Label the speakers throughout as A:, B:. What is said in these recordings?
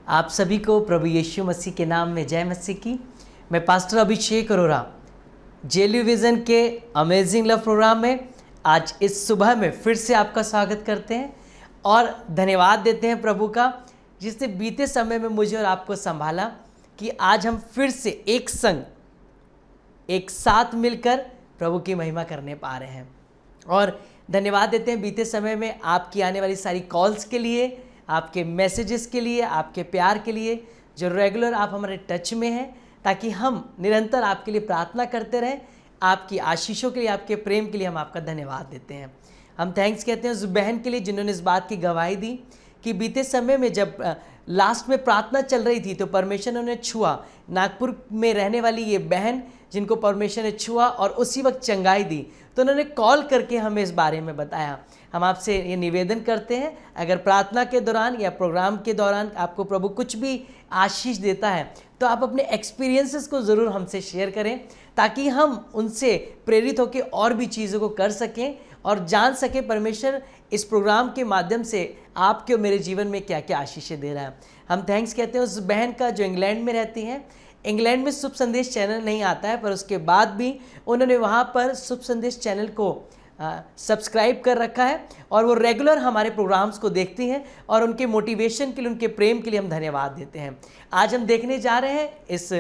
A: आप सभी को प्रभु यीशु मसीह के नाम में जय मसीह की। मैं पास्टर अभिषेक अरोरा जेली विज़न के अमेजिंग लव प्रोग्राम में आज इस सुबह में फिर से आपका स्वागत करते हैं और धन्यवाद देते हैं प्रभु का, जिसने बीते समय में मुझे और आपको संभाला कि आज हम फिर से एक संग एक साथ मिलकर प्रभु की महिमा करने पा रहे हैं। और धन्यवाद देते हैं बीते समय में आपकी आने वाली सारी कॉल्स के लिए, आपके मैसेजेस के लिए, आपके प्यार के लिए, जो रेगुलर आप हमारे टच में हैं, ताकि हम निरंतर आपके लिए प्रार्थना करते रहें। आपकी आशीषों के लिए, आपके प्रेम के लिए हम आपका धन्यवाद देते हैं। हम थैंक्स कहते हैं उस बहन के लिए जिन्होंने इस बात की गवाही दी कि बीते समय में जब लास्ट में प्रार्थना चल रही थी तो परमेश्वर ने उन्हें छुआ। नागपुर में रहने वाली ये बहन जिनको परमेश्वर ने छुआ और उसी वक्त चंगाई दी, तो उन्होंने कॉल करके हमें इस बारे में बताया। हम आपसे ये निवेदन करते हैं, अगर प्रार्थना के दौरान या प्रोग्राम के दौरान आपको प्रभु कुछ भी आशीष देता है तो आप अपने एक्सपीरियंसेस को ज़रूर हमसे शेयर करें, ताकि हम उनसे प्रेरित होकर और भी चीज़ों को कर सकें और जान सकें परमेश्वर इस प्रोग्राम के माध्यम से आपके और मेरे जीवन में क्या क्या आशीषें दे रहा है। हम थैंक्स कहते हैं उस बहन का जो इंग्लैंड में रहती हैं। इंग्लैंड में शुभ संदेश चैनल नहीं आता है, पर उसके बाद भी उन्होंने वहाँ पर शुभ संदेश चैनल को सब्सक्राइब कर रखा है और वो रेगुलर हमारे प्रोग्राम्स को देखती हैं और उनके मोटिवेशन के लिए, उनके प्रेम के लिए हम धन्यवाद देते हैं। आज हम देखने जा रहे हैं इस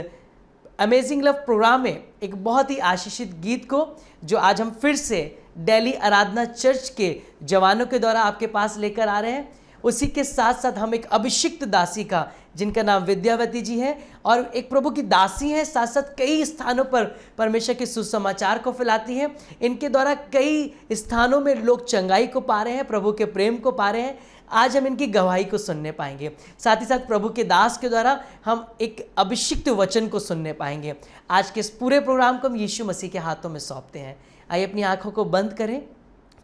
A: अमेजिंग लव प्रोग्राम में एक बहुत ही आशीषित गीत को, जो आज हम फिर से दिल्ली आराधना चर्च के जवानों के द्वारा आपके पास लेकर आ रहे हैं। उसी के साथ साथ हम एक अभिषिक्त दासी का, जिनका नाम विद्यावती जी है और एक प्रभु की दासी हैं, साथ साथ कई स्थानों पर परमेश्वर के सुसमाचार को फैलाती हैं। इनके द्वारा कई स्थानों में लोग चंगाई को पा रहे हैं, प्रभु के प्रेम को पा रहे हैं। आज हम इनकी गवाही को सुनने पाएंगे। साथ ही साथ प्रभु के दास के द्वारा हम एक अभिषिक्त वचन को सुनने पाएंगे। आज के इस पूरे प्रोग्राम को हम यीशु मसीह के हाथों में सौंपते हैं। आइए अपनी आंखों को बंद करें।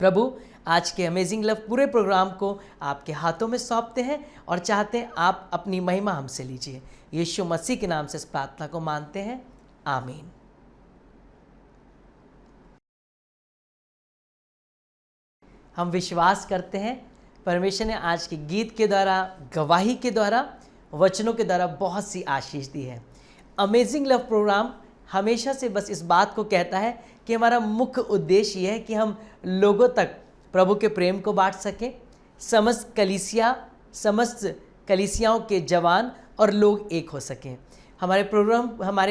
A: प्रभु, आज के अमेजिंग लव पूरे प्रोग्राम को आपके हाथों में सौंपते हैं और चाहते हैं आप अपनी महिमा हमसे लीजिए। यीशु मसीह के नाम से इस प्रार्थना को मानते हैं, आमीन। हम विश्वास करते हैं परमेश्वर ने आज के गीत के द्वारा, गवाही के द्वारा, वचनों के द्वारा बहुत सी आशीष दी है। अमेजिंग लव प्रोग्राम हमेशा से बस इस बात को कहता है कि हमारा मुख्य उद्देश्य यह है कि हम लोगों तक प्रभु के प्रेम को बांट सकें। समस्त कलीसियाओं के जवान और लोग एक हो सकें। हमारे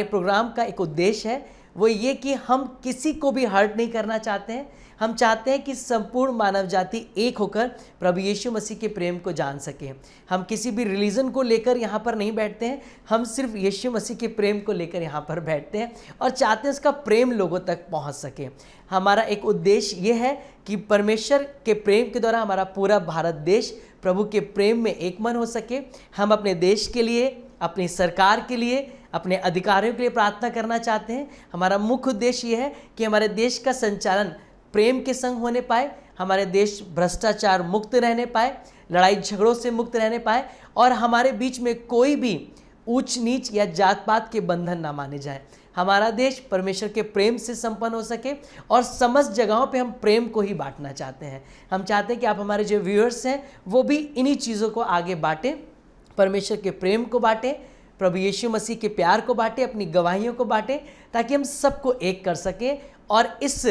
A: प्रोग्राम का एक उद्देश्य है, वो ये कि हम किसी को भी हर्ट नहीं करना चाहते हैं। हम चाहते हैं कि संपूर्ण मानव जाति एक होकर प्रभु यीशु मसीह के प्रेम को जान सके। हम किसी भी रिलीजन को लेकर यहाँ पर नहीं बैठते हैं, हम सिर्फ यीशु मसीह के प्रेम को लेकर यहाँ पर बैठते हैं और चाहते हैं उसका प्रेम लोगों तक पहुँच सके। हमारा एक उद्देश्य ये है कि परमेश्वर के प्रेम के द्वारा हमारा पूरा भारत देश प्रभु के प्रेम में एक मन हो सके। हम अपने देश के लिए, अपनी सरकार के लिए, अपने अधिकारियों के लिए प्रार्थना करना चाहते हैं। हमारा मुख्य उद्देश्य ये है कि हमारे देश का संचालन प्रेम के संग होने पाए, हमारे देश भ्रष्टाचार मुक्त रहने पाए, लड़ाई झगड़ों से मुक्त रहने पाए और हमारे बीच में कोई भी ऊंच नीच या जात पात के बंधन ना माने जाए। हमारा देश परमेश्वर के प्रेम से संपन्न हो सके और समस्त जगहों पे हम प्रेम को ही बांटना चाहते हैं। हम चाहते हैं कि आप हमारे जो व्यूअर्स हैं वो भी इन्हीं चीज़ों को आगे बांटें, परमेश्वर के प्रेम को बांटें, प्रभु यीशु मसीह के प्यार को बांटें, अपनी गवाहियों को बांटें, ताकि हम सबको एक कर सकें। और इस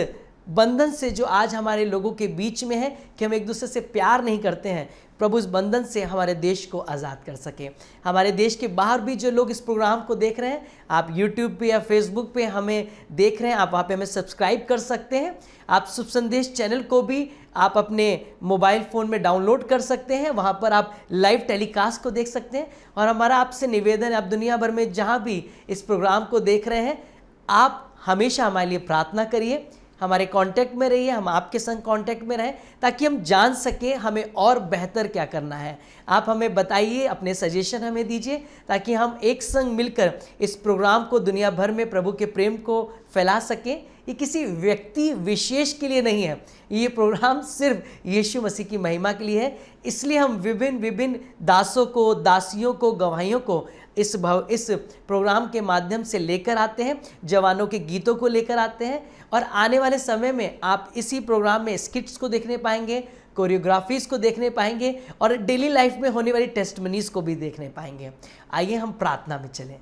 A: बंधन से जो आज हमारे लोगों के बीच में है कि हम एक दूसरे से प्यार नहीं करते हैं, प्रभु इस बंधन से हमारे देश को आज़ाद कर सके। हमारे देश के बाहर भी जो लोग इस प्रोग्राम को देख रहे हैं, आप यूट्यूब पे या फेसबुक पे हमें देख रहे हैं, आप वहाँ पे हमें सब्सक्राइब कर सकते हैं। आप शुभ संदेश चैनल को भी आप अपने मोबाइल फ़ोन में डाउनलोड कर सकते हैं, वहाँ पर आप लाइव टेलीकास्ट को देख सकते हैं। और हमारा आपसे निवेदन है, आप दुनिया भर में जहाँ भी इस प्रोग्राम को देख रहे हैं, आप हमेशा हमारे लिए प्रार्थना करिए, हमारे कांटेक्ट में रहिए, हम आपके संग कांटेक्ट में रहें, ताकि हम जान सकें हमें और बेहतर क्या करना है। आप हमें बताइए, अपने सजेशन हमें दीजिए, ताकि हम एक संग मिलकर इस प्रोग्राम को दुनिया भर में प्रभु के प्रेम को फैला सकें। ये किसी व्यक्ति विशेष के लिए नहीं है, ये प्रोग्राम सिर्फ यीशु मसीह की महिमा के लिए है। इसलिए हम विभिन्न दासों को, दासियों को, गवाहियों को इस प्रोग्राम के माध्यम से लेकर आते हैं, जवानों के गीतों को लेकर आते हैं। और आने वाले समय में आप इसी प्रोग्राम में स्किट्स को देखने पाएंगे, कोरियोग्राफीज को देखने पाएंगे और डेली लाइफ में होने वाली टेस्टमनीज को भी देखने पाएंगे। आइए हम प्रार्थना में चलें।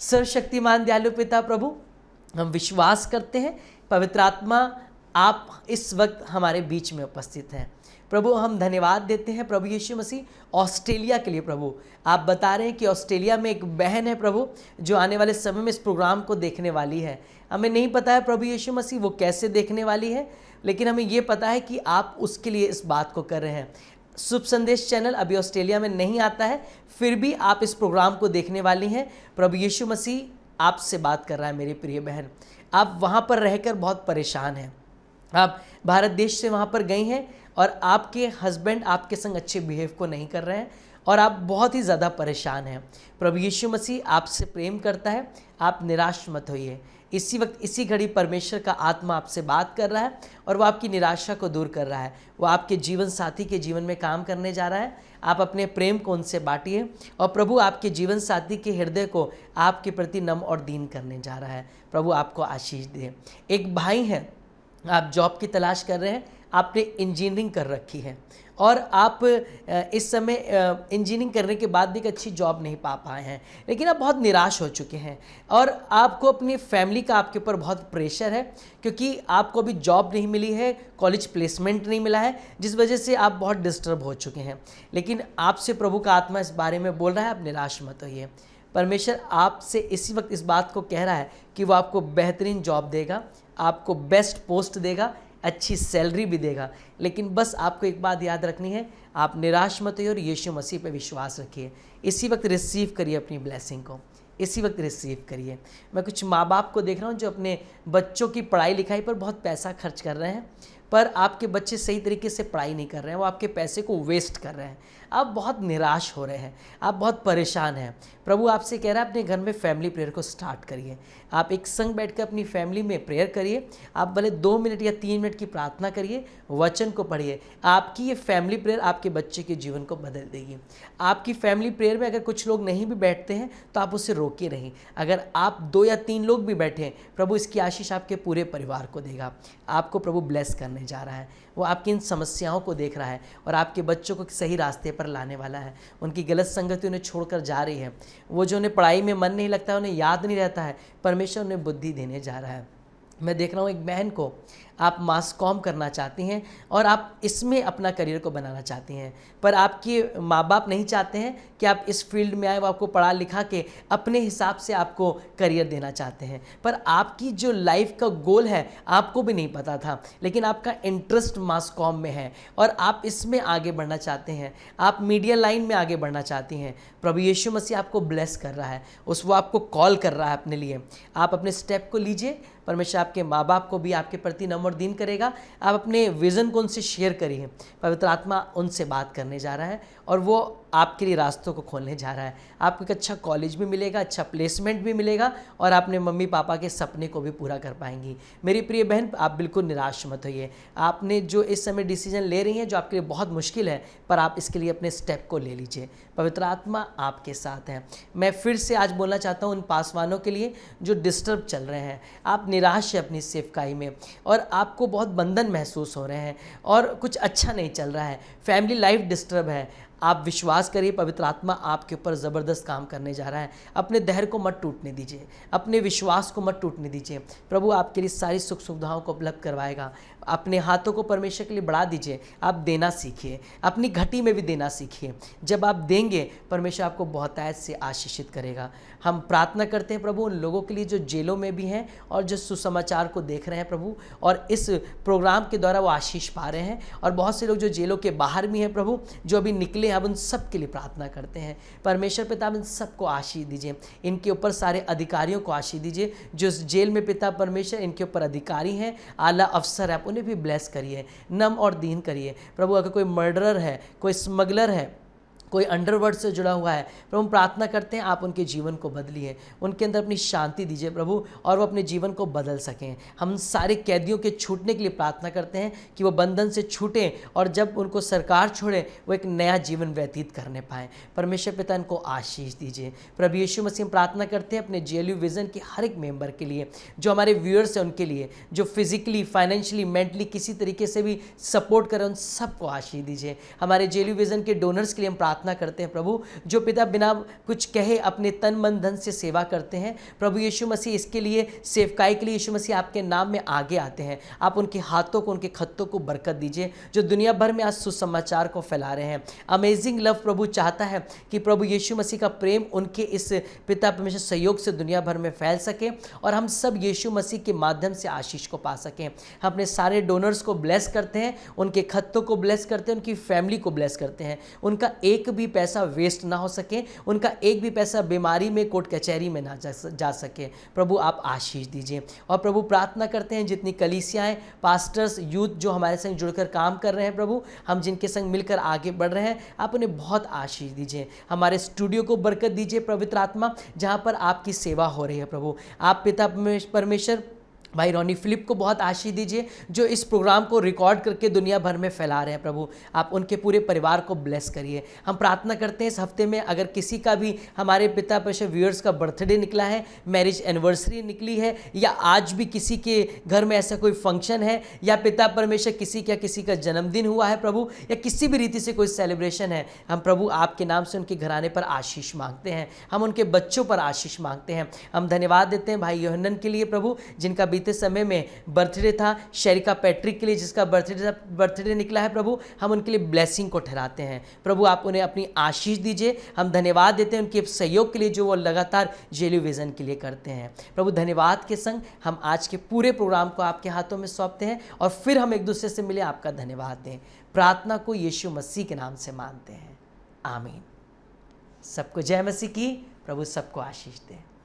A: सर्वशक्तिमान दयालु पिता प्रभु, हम विश्वास करते हैं पवित्र आत्मा आप इस वक्त हमारे बीच में उपस्थित हैं। प्रभु हम धन्यवाद देते हैं प्रभु यीशु मसीह ऑस्ट्रेलिया के लिए। प्रभु आप बता रहे हैं कि ऑस्ट्रेलिया में एक बहन है प्रभु जो आने वाले समय में इस प्रोग्राम को देखने वाली है। हमें नहीं पता है प्रभु यीशु मसीह वो कैसे देखने वाली है, लेकिन हमें ये पता है कि आप उसके लिए इस बात को कर रहे हैं। शुभ संदेश चैनल अभी ऑस्ट्रेलिया में नहीं आता है, फिर भी आप इस प्रोग्राम को देखने वाली हैं। प्रभु यीशु मसीह आपसे बात कर रहा है मेरी प्रिय बहन। आप वहाँ पर रहकर बहुत परेशान हैं, आप भारत देश से वहाँ पर गई हैं और आपके हस्बैंड आपके संग अच्छे बिहेव को नहीं कर रहे हैं और आप बहुत ही ज़्यादा परेशान हैं। प्रभु यीशु मसीह आपसे प्रेम करता है, आप निराश मत होइए। इसी वक्त इसी घड़ी परमेश्वर का आत्मा आपसे बात कर रहा है और वो आपकी निराशा को दूर कर रहा है। वो आपके जीवन साथी के जीवन में काम करने जा रहा है। आप अपने प्रेम को उनसे बांटिए और प्रभु आपके जीवन साथी के हृदय को आपके प्रति नम और दीन करने जा रहा है। प्रभु आपको आशीष दे। एक भाई है, आप जॉब की तलाश कर रहे हैं, आपने इंजीनियरिंग कर रखी है और आप इस समय इंजीनियरिंग करने के बाद भी एक अच्छी जॉब नहीं पा पाए हैं, लेकिन आप बहुत निराश हो चुके हैं और आपको अपनी फैमिली का आपके ऊपर बहुत प्रेशर है क्योंकि आपको अभी जॉब नहीं मिली है, कॉलेज प्लेसमेंट नहीं मिला है, जिस वजह से आप बहुत डिस्टर्ब हो चुके हैं। लेकिन आपसे प्रभु का आत्मा इस बारे में बोल रहा है, आप निराश मत होइए। परमेश्वर आपसे इसी वक्त इस बात को कह रहा है कि वो आपको बेहतरीन जॉब देगा, आपको बेस्ट पोस्ट देगा, अच्छी सैलरी भी देगा। लेकिन बस आपको एक बात याद रखनी है, आप निराश मत होइए और यीशु मसीह पे विश्वास रखिए। इसी वक्त रिसीव करिए अपनी ब्लेसिंग को, इसी वक्त रिसीव करिए। मैं कुछ माँ बाप को देख रहा हूँ जो अपने बच्चों की पढ़ाई लिखाई पर बहुत पैसा खर्च कर रहे हैं, पर आपके बच्चे सही तरीके से पढ़ाई नहीं कर रहे हैं, वो आपके पैसे को वेस्ट कर रहे हैं। आप बहुत निराश हो रहे हैं, आप बहुत परेशान हैं। प्रभु आपसे कह रहा है अपने घर में फैमिली प्रेयर को स्टार्ट करिए। आप एक संग बैठकर अपनी फैमिली में प्रेयर करिए। आप भले 2 मिनट या 3 मिनट की प्रार्थना करिए, वचन को पढ़िए। आपकी ये फैमिली प्रेयर आपके बच्चे के जीवन को बदल देगी। आपकी फैमिली प्रेयर में अगर कुछ लोग नहीं भी बैठते हैं तो आप उसे रोके नहीं। अगर आप 2 या 3 लोग भी बैठे, प्रभु इसकी आशीष आपके पूरे परिवार को देगा। आपको प्रभु ब्लेस करने जा रहा है। वो आपकी इन समस्याओं को देख रहा है और आपके बच्चों को सही रास्ते पर लाने वाला है। उनकी गलत संगति उन्हें छोड़कर जा रही है। वो जो उन्हें पढ़ाई में मन नहीं लगता है, उन्हें याद नहीं रहता है, परमेश्वर उन्हें बुद्धि देने जा रहा है। मैं देख रहा हूँ एक बहन को, आप मास कॉम करना चाहती हैं और आप इसमें अपना करियर को बनाना चाहती हैं, पर आपके माँ बाप नहीं चाहते हैं कि आप इस फील्ड में आए। वो आपको पढ़ा लिखा के अपने हिसाब से आपको करियर देना चाहते हैं, पर आपकी जो लाइफ का गोल है आपको भी नहीं पता था, लेकिन आपका इंटरेस्ट मास कॉम में है और आप इसमें आगे बढ़ना चाहते हैं, आप मीडिया लाइन में आगे बढ़ना चाहती हैं। प्रभु यीशु मसीह आपको ब्लेस कर रहा है, वो आपको कॉल कर रहा है अपने लिए। आप अपने स्टेप को लीजिए। परमेश्वर आपके माँ बाप को भी आपके प्रति नम और दीन करेगा। आप अपने विज़न को उनसे शेयर करिए। पवित्र आत्मा उनसे बात करने जा रहा है और वो आपके लिए रास्तों को खोलने जा रहा है। आपको एक अच्छा कॉलेज भी मिलेगा, अच्छा प्लेसमेंट भी मिलेगा और अपने मम्मी पापा के सपने को भी पूरा कर पाएंगी। मेरी प्रिय बहन, आप बिल्कुल निराश मत होइए। आपने जो इस समय डिसीजन ले रही हैं जो आपके लिए बहुत मुश्किल है, पर आप इसके लिए अपने स्टेप को ले लीजिए। पवित्र आत्मा आपके साथ है। मैं फिर से आज बोलना चाहता हूँ उन पासवानों के लिए जो डिस्टर्ब चल रहे हैं। आप निराश है अपनी सेवकाई में और आपको बहुत बंधन महसूस हो रहे हैं और कुछ अच्छा नहीं चल रहा है, फैमिली लाइफ डिस्टर्ब है। आप विश्वास करिए, पवित्र आत्मा आपके ऊपर ज़बरदस्त काम करने जा रहा है। अपने धैर्य को मत टूटने दीजिए, अपने विश्वास को मत टूटने दीजिए। प्रभु आपके लिए सारी सुख सुविधाओं को उपलब्ध करवाएगा। अपने हाथों को परमेश्वर के लिए बढ़ा दीजिए। आप देना सीखिए, अपनी घटी में भी देना सीखिए। जब आप देंगे, परमेश्वर आपको बहुतायत से आशीषित करेगा। हम प्रार्थना करते हैं प्रभु उन लोगों के लिए जो जेलों में भी हैं और जो सुसमाचार को देख रहे हैं प्रभु, और इस प्रोग्राम के द्वारा वो आशीष पा रहे हैं, और बहुत से लोग जो जेलों के बाहर भी हैं प्रभु, जो अभी निकले हैं, अब उन सब के लिए प्रार्थना करते हैं। परमेश्वर पिता, इन सबको आशीष दीजिए। इनके ऊपर सारे अधिकारियों को आशीष दीजिए जो इस जेल में पिता परमेश्वर इनके ऊपर अधिकारी हैं, आला अफसर है, आप उन्हें भी ब्लेस करिए, नम और दीन करिए प्रभु। अगर कोई मर्डरर है, कोई स्मगलर है, कोई अंडरवर्ल्ड से जुड़ा हुआ है प्रभु, हम प्रार्थना करते हैं आप उनके जीवन को बदलिए, उनके अंदर अपनी शांति दीजिए प्रभु, और वो अपने जीवन को बदल सकें। हम सारे कैदियों के छूटने के लिए प्रार्थना करते हैं कि वो बंधन से छूटें, और जब उनको सरकार छोड़े वो एक नया जीवन व्यतीत करने पाएँ। परमेश्वर पिता इनको आशीष दीजिए। प्रभु यीशु मसीह हम प्रार्थना करते हैं अपने जेएलयू विज़न के हर एक मेंबर के लिए, जो हमारे व्यूअर्स हैं उनके लिए, जो फिजिकली, फाइनेंशियली, मेंटली किसी तरीके से भी सपोर्ट करें, उन सबको आशीष दीजिए। हमारे जेएलयू विज़न के डोनर्स के लिए हम प्रार्थना करते हैं प्रभु, जो पिता बिना कुछ कहे अपने तन मन धन से सेवा करते हैं। प्रभु यीशु मसीह इसके लिए, सेवकाई के लिए यीशु मसीह आपके नाम में आगे आते हैं। आप उनके हाथों को, उनके खत्तों को बरकत दीजिए, जो दुनिया भर में आज सुसमाचार को फैला रहे हैं। अमेजिंग लव प्रभु चाहता है कि प्रभु यीशु मसीह का प्रेम उनके इस पिता परमेश्वर सहयोग से दुनिया भर में फैल सके, और हम सब यीशु मसीह के माध्यम से आशीष को पा सकें। हम अपने सारे डोनर्स को ब्लेस करते हैं, उनके खत्तों को ब्लेस करते हैं, उनकी फैमिली को ब्लेस करते हैं। उनका एक भी पैसा वेस्ट ना हो सके, उनका एक भी पैसा बीमारी में, कोर्ट कचहरी में ना जा सके। प्रभु आप आशीष दीजिए। और प्रभु प्रार्थना करते हैं जितनी कलीसियाएं, पास्टर्स, यूथ जो हमारे संग जुड़कर काम कर रहे हैं प्रभु, हम जिनके संग मिलकर आगे बढ़ रहे हैं, आप उन्हें बहुत आशीष दीजिए। हमारे स्टूडियो को बरकत दीजिए पवित्र आत्मा, जहाँ पर आपकी सेवा हो रही है प्रभु। आप पिता परमेश्वर भाई रॉनी फिलिप को बहुत आशीष दीजिए, जो इस प्रोग्राम को रिकॉर्ड करके दुनिया भर में फैला रहे हैं प्रभु। आप उनके पूरे परिवार को ब्लेस करिए। हम प्रार्थना करते हैं इस हफ्ते में अगर किसी का भी हमारे पिता परमेश्वर व्यूअर्स का बर्थडे निकला है, मैरिज एनिवर्सरी निकली है, या आज भी किसी के घर में ऐसा कोई फंक्शन है, या पिता परमेश्वर किसी का जन्मदिन हुआ है प्रभु, या किसी भी रीति से कोई सेलिब्रेशन है, हम प्रभु आपके नाम से उनके घराने पर आशीष मांगते हैं। हम उनके बच्चों पर आशीष मांगते हैं। हम धन्यवाद देते हैं भाई योहन्नन के लिए प्रभु, जिनका बीते समय में बर्थडे था। शेरिका पैट्रिक के लिए जिसका बर्थडे निकला है प्रभु, हम उनके लिए ब्लेसिंग को ठहराते हैं। प्रभु आप उन्हें अपनी आशीष दीजिए। हम धन्यवाद देते हैं उनके सहयोग के लिए जो वो लगातार जेएलयू विज़न के लिए करते हैं। प्रभु धन्यवाद के संग हम आज के पूरे प्रोग्राम को आपके हाथों में सौंपते हैं, और फिर हम एक दूसरे से मिले आपका धन्यवाद दें। प्रार्थना को यीशु मसीह के नाम से मानते हैं, आमीन। सबको जय मसीह की। प्रभु सबको आशीष दें।